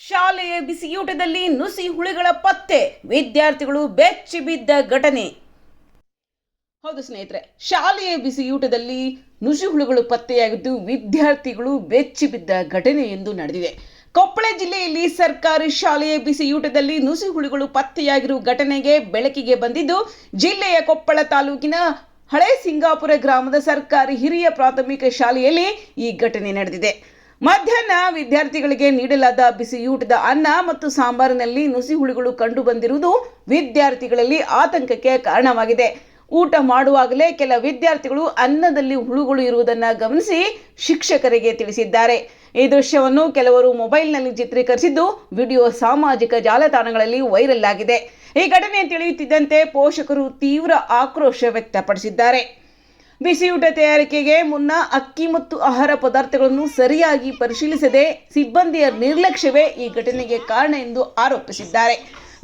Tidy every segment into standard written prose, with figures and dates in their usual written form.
ಶಾಲೆಯ ಬಿಸಿಯೂಟದಲ್ಲಿ ನುಸಿ ಹುಳುಗಳ ಪತ್ತೆ, ವಿದ್ಯಾರ್ಥಿಗಳು ಬೆಚ್ಚಿ ಬಿದ್ದ ಘಟನೆ. ಹೌದು ಸ್ನೇಹಿತರೆ, ಶಾಲೆಯ ಬಿಸಿಯೂಟದಲ್ಲಿ ನುಸಿ ಹುಳುಗಳು ಪತ್ತೆಯಾಗಿದ್ದು ವಿದ್ಯಾರ್ಥಿಗಳು ಬೆಚ್ಚಿ ಬಿದ್ದ ಘಟನೆಯೊಂದು ನಡೆದಿದೆ. ಕೊಪ್ಪಳ ಜಿಲ್ಲೆಯಲ್ಲಿ ಸರ್ಕಾರಿ ಶಾಲೆಯ ಬಿಸಿಯೂಟದಲ್ಲಿ ನುಸಿ ಹುಳುಗಳು ಪತ್ತೆಯಾಗಿರುವ ಘಟನೆಗೆ ಬೆಳಕಿಗೆ ಬಂದಿದ್ದು, ಜಿಲ್ಲೆಯ ಕೊಪ್ಪಳ ತಾಲೂಕಿನ ಹಳೆ ಸಿಂಗಾಪುರ ಗ್ರಾಮದ ಸರ್ಕಾರಿ ಹಿರಿಯ ಪ್ರಾಥಮಿಕ ಶಾಲೆಯಲ್ಲಿ ಈ ಘಟನೆ ನಡೆದಿದೆ. ಮಧ್ಯಾಹ್ನ ವಿದ್ಯಾರ್ಥಿಗಳಿಗೆ ನೀಡಲಾದ ಬಿಸಿಯೂಟದ ಅನ್ನ ಮತ್ತು ಸಾಂಬಾರಿನಲ್ಲಿ ನುಸಿ ಹುಳುಗಳು ಕಂಡು ಬಂದಿರುವುದು ವಿದ್ಯಾರ್ಥಿಗಳಲ್ಲಿ ಆತಂಕಕ್ಕೆ ಕಾರಣವಾಗಿದೆ. ಊಟ ಮಾಡುವಾಗಲೇ ಕೆಲ ವಿದ್ಯಾರ್ಥಿಗಳು ಅನ್ನದಲ್ಲಿ ಹುಳುಗಳು ಇರುವುದನ್ನು ಗಮನಿಸಿ ಶಿಕ್ಷಕರಿಗೆ ತಿಳಿಸಿದ್ದಾರೆ. ಈ ದೃಶ್ಯವನ್ನು ಕೆಲವರು ಮೊಬೈಲ್ನಲ್ಲಿ ಚಿತ್ರೀಕರಿಸಿದ್ದು ವಿಡಿಯೋ ಸಾಮಾಜಿಕ ಜಾಲತಾಣಗಳಲ್ಲಿ ವೈರಲ್ ಆಗಿದೆ. ಈ ಘಟನೆ ತಿಳಿಯುತ್ತಿದ್ದಂತೆ ಪೋಷಕರು ತೀವ್ರ ಆಕ್ರೋಶ ವ್ಯಕ್ತಪಡಿಸಿದ್ದಾರೆ. ಬಿಸಿಯೂಟ ತಯಾರಿಕೆಗೆ ಮುನ್ನ ಅಕ್ಕಿ ಮತ್ತು ಆಹಾರ ಪದಾರ್ಥಗಳನ್ನು ಸರಿಯಾಗಿ ಪರಿಶೀಲಿಸದೆ ಸಿಬ್ಬಂದಿಯ ನಿರ್ಲಕ್ಷ್ಯವೇ ಈ ಘಟನೆಗೆ ಕಾರಣ ಎಂದು ಆರೋಪಿಸಿದ್ದಾರೆ.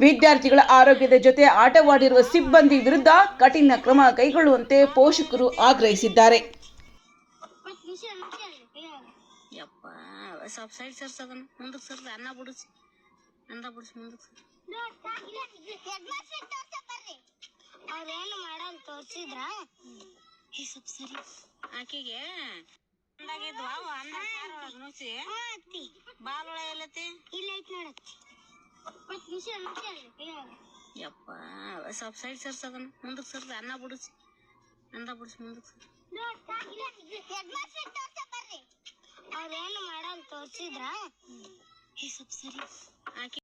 ವಿದ್ಯಾರ್ಥಿಗಳ ಆರೋಗ್ಯದ ಜೊತೆ ಆಟವಾಡಿರುವ ಸಿಬ್ಬಂದಿ ವಿರುದ್ಧ ಕಠಿಣ ಕ್ರಮ ಕೈಗೊಳ್ಳುವಂತೆ ಪೋಷಕರು ಆಗ್ರಹಿಸಿದ್ದಾರೆ. ಆಕಿಗೆ ಬಾಲ್ ಎಲ್ಲತಿ ಯಪ್ಪ ಸ್ವಲ್ಪ ಸೈಡ್ ಸರ್ಸದನ ಮುಂದಕ್ಕೆ ಸರ್ದ ಅನ್ನ ಬಿಡಿಸಿ ಮುಂದಕ್ಕೆ ಅವ್ರೇನು ಮಾಡಲ್ ತೋರ್ಸಿದ್ರ ಈ ಸ್ವಲ್ಪ ಸರಿ ಆಕಿ